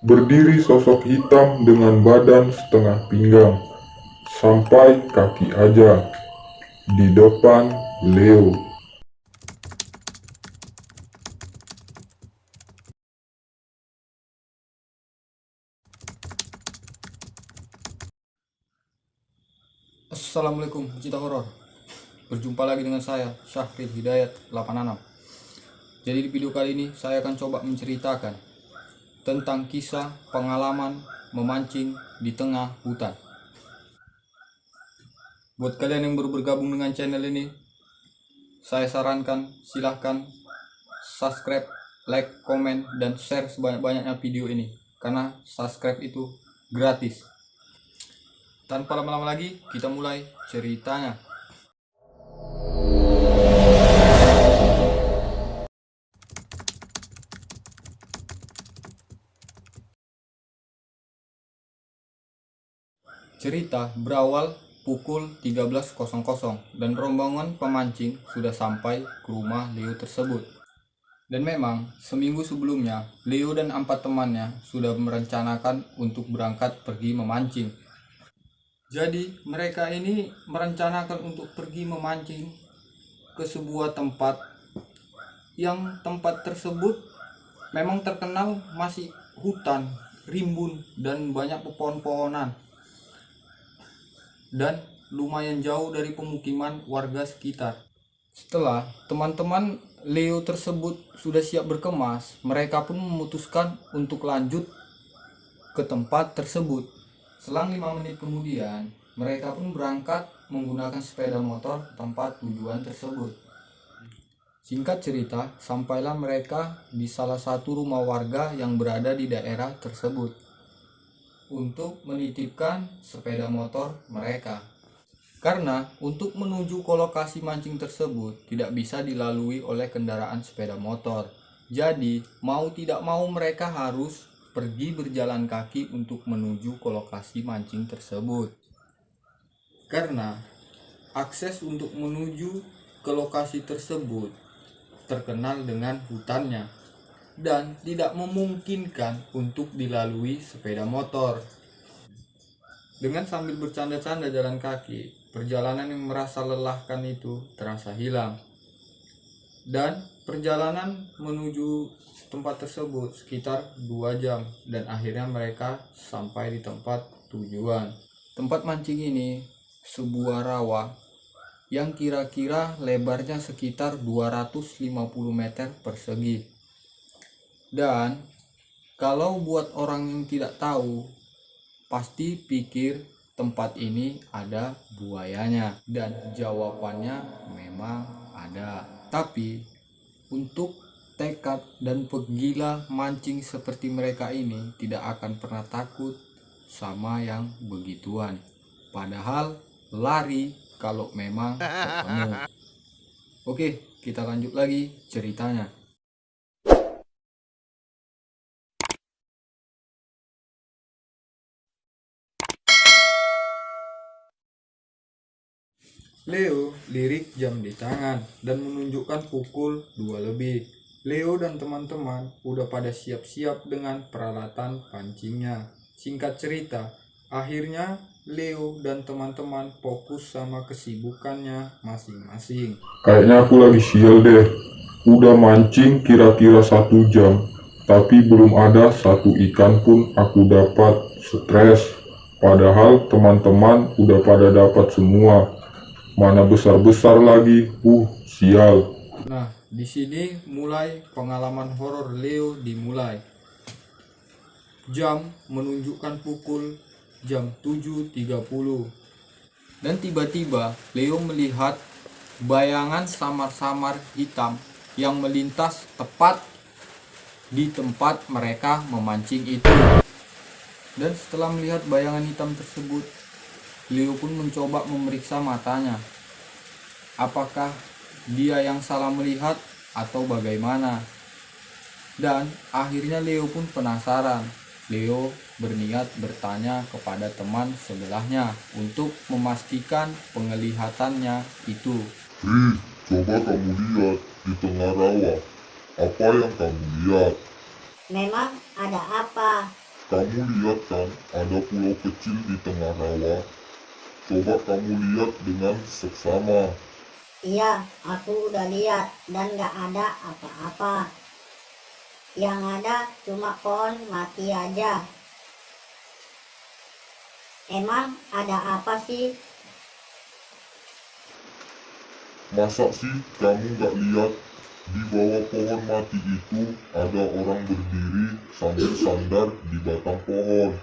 Berdiri sosok hitam dengan badan setengah pinggang sampai kaki aja di depan Leo. Assalamualaikum pecinta horor. Berjumpa lagi dengan saya Syahrir Hidayat 86. Jadi di video kali ini saya akan coba menceritakan tentang kisah pengalaman memancing di tengah hutan. Buat kalian yang baru bergabung dengan channel ini, saya sarankan silahkan subscribe, like, komen, dan share sebanyak-banyaknya video ini, karena subscribe itu gratis. Tanpa lama-lama lagi, kita mulai ceritanya. Cerita berawal pukul 13.00 dan rombongan pemancing sudah sampai ke rumah Leo tersebut. Dan memang seminggu sebelumnya Leo dan 4 temannya sudah merencanakan untuk berangkat pergi memancing. Jadi mereka ini merencanakan untuk pergi memancing ke sebuah tempat yang tempat tersebut memang terkenal masih hutan, rimbun, dan banyak pepohonan dan lumayan jauh dari pemukiman warga sekitar. Setelah teman-teman Leo tersebut sudah siap berkemas, mereka pun memutuskan untuk lanjut ke tempat tersebut. Selang 5 menit kemudian, mereka pun berangkat menggunakan sepeda motor ke tempat tujuan tersebut. Singkat cerita, sampailah mereka di salah satu rumah warga yang berada di daerah tersebut untuk menitipkan sepeda motor mereka. Karena untuk menuju ke lokasi mancing tersebut tidak bisa dilalui oleh kendaraan sepeda motor. Jadi, mau tidak mau mereka harus pergi berjalan kaki untuk menuju ke lokasi mancing tersebut. Karena akses untuk menuju ke lokasi tersebut terkenal dengan hutannya dan tidak memungkinkan untuk dilalui sepeda motor. Dengan sambil bercanda-canda jalan kaki, perjalanan yang merasa lelahkan itu terasa hilang. Dan perjalanan menuju tempat tersebut sekitar 2 jam dan akhirnya mereka sampai di tempat tujuan. Tempat mancing ini sebuah rawa yang kira-kira lebarnya sekitar 250 meter persegi. Dan kalau buat orang yang tidak tahu, pasti pikir tempat ini ada buayanya, dan jawabannya memang ada. Tapi untuk tekad dan pegila mancing seperti mereka ini tidak akan pernah takut sama yang begituan. Padahal lari kalau memang ketemu. Oke, kita lanjut lagi ceritanya. Leo lirik jam di tangan dan menunjukkan pukul 2 lebih. Leo dan teman-teman udah pada siap-siap dengan peralatan pancingnya. Singkat cerita, akhirnya Leo dan teman-teman fokus sama kesibukannya masing-masing. Kayaknya aku lagi sial deh. Udah mancing kira-kira 1 jam, tapi belum ada satu ikan pun aku dapat. Stres. Padahal teman-teman udah pada dapat semua. Mana besar-besar lagi. Sial. Nah, di sini mulai pengalaman horor Leo dimulai. Jam menunjukkan pukul jam 7.30. Dan tiba-tiba Leo melihat bayangan samar-samar hitam yang melintas tepat di tempat mereka memancing itu. Dan setelah melihat bayangan hitam tersebut, Leo pun mencoba memeriksa matanya. Apakah dia yang salah melihat atau bagaimana? Dan akhirnya Leo pun penasaran. Leo berniat bertanya kepada teman sebelahnya untuk memastikan penglihatannya itu. Coba kamu lihat di tengah rawa. Apa yang kamu lihat? Memang ada apa? Kamu lihat kan, ada pulau kecil di tengah rawa. Coba kamu lihat dengan seksama. Iya, aku udah lihat dan gak ada apa-apa. Yang ada cuma pohon mati aja. Emang ada apa sih? Masa sih kamu gak lihat? Di bawah pohon mati itu ada orang berdiri sambil sandar di batang pohon.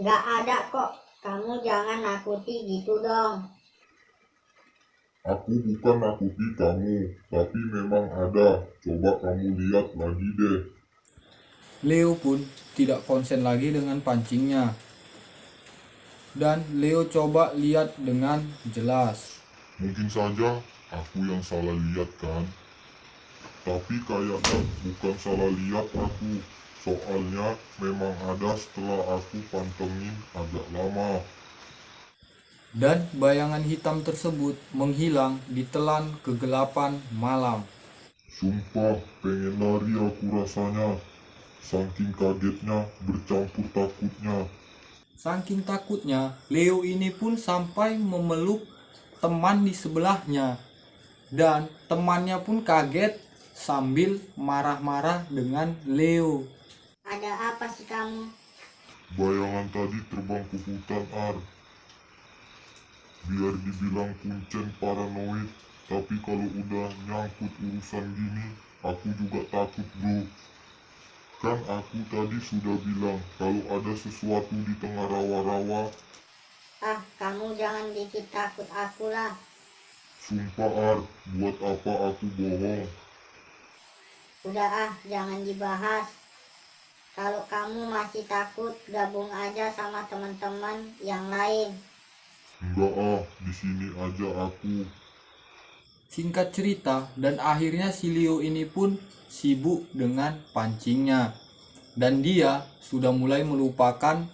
Gak ada kok. Kamu jangan nakuti gitu dong. Aku bukan nakuti kamu, tapi memang ada. Coba kamu lihat lagi deh. Leo pun tidak konsen lagi dengan pancingnya. Dan Leo coba lihat dengan jelas. Mungkin saja aku yang salah lihat kan? Tapi kayaknya bukan salah lihat aku. Soalnya memang ada setelah aku pantengin agak lama. Dan bayangan hitam tersebut menghilang di telan kegelapan malam. Sumpah pengen lari aku rasanya. Saking kagetnya bercampur takutnya. Saking takutnya, Leo ini pun sampai memeluk teman di sebelahnya. Dan temannya pun kaget sambil marah-marah dengan Leo. Ada apa sih kamu? Bayangan tadi terbang ke hutan Ar. Biar dibilang kuncen paranoid, tapi kalau udah nyangkut urusan gini, aku juga takut bro. Kan aku tadi sudah bilang kalau ada sesuatu di tengah rawa-rawa. Ah, kamu jangan bikin takut aku lah. Sumpah Ar, buat apa aku bohong? Udah ah, jangan dibahas. Kalau kamu masih takut, gabung aja sama teman-teman yang lain. Enggak ah, di sini aja aku. Singkat cerita, dan akhirnya si Leo ini pun sibuk dengan pancingnya. Dan dia sudah mulai melupakan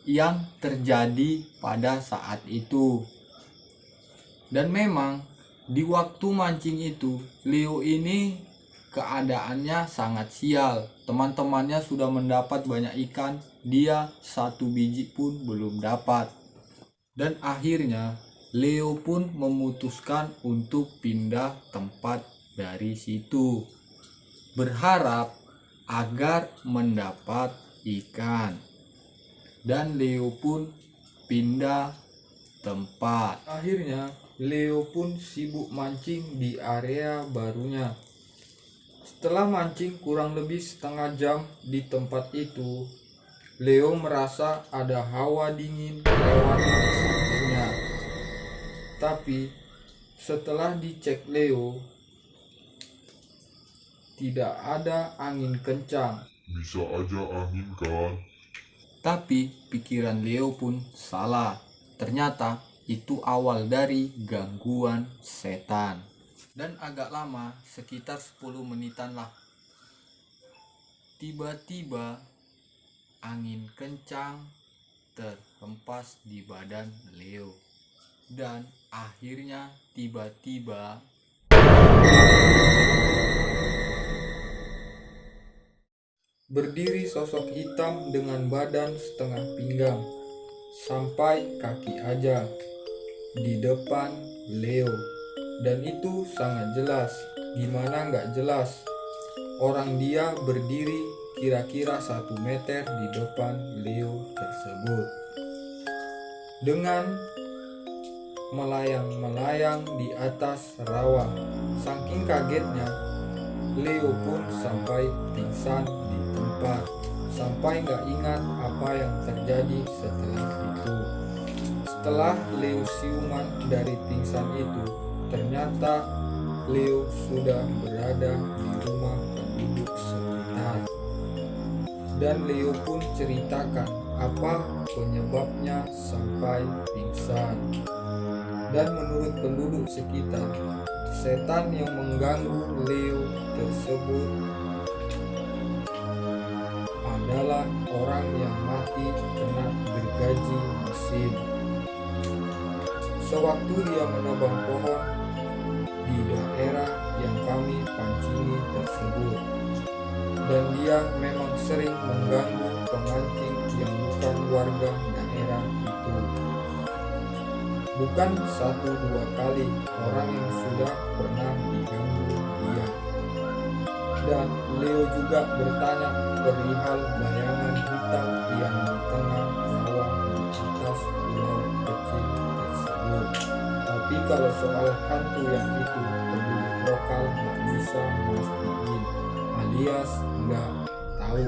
yang terjadi pada saat itu. Dan memang di waktu mancing itu, Leo ini keadaannya sangat sial. Teman-temannya sudah mendapat banyak ikan, dia satu biji pun belum dapat. Dan akhirnya Leo pun memutuskan untuk pindah tempat dari situ, berharap agar mendapat ikan. Dan Leo pun pindah tempat. Akhirnya Leo pun sibuk mancing di area barunya. Setelah mancing kurang lebih setengah jam di tempat itu, Leo merasa ada hawa dingin lewat di sampingnya. Tapi setelah dicek Leo, tidak ada angin kencang. Bisa aja angin kan? Tapi pikiran Leo pun salah. Ternyata itu awal dari gangguan setan. Dan agak lama, sekitar 10 menitan lah. Tiba-tiba angin kencang terhempas di badan Leo. Dan akhirnya tiba-tiba berdiri sosok hitam dengan badan setengah pinggang sampai kaki aja di depan Leo. Dan itu sangat jelas. Gimana nggak jelas? Orang dia berdiri kira-kira 1 meter di depan Leo tersebut, dengan melayang-melayang di atas rawa. Saking kagetnya, Leo pun sampai pingsan di tempat, sampai nggak ingat apa yang terjadi setelah itu. Setelah Leo siuman dari pingsan itu, ternyata Leo sudah berada di rumah penduduk sekitar. Dan Leo pun ceritakan apa penyebabnya sampai pingsan. Dan menurut penduduk sekitar, setan yang mengganggu Leo tersebut adalah orang yang mati kena gergaji mesin sewaktu dia menebang pohon di daerah yang kami pancingi tersebut. dan dia memang sering mengganggu pemancing yang bukan warga daerah itu. Bukan 1-2 kali orang yang sudah pernah diganggu dia. Dan Leo juga bertanya perihal bayangan hitam yang di tengah rawa di atas pulau kecil tersebut. Tapi kalau soal hantu yang itu, penduduk lokal nggak bisa mastiin, alias nggak tahu.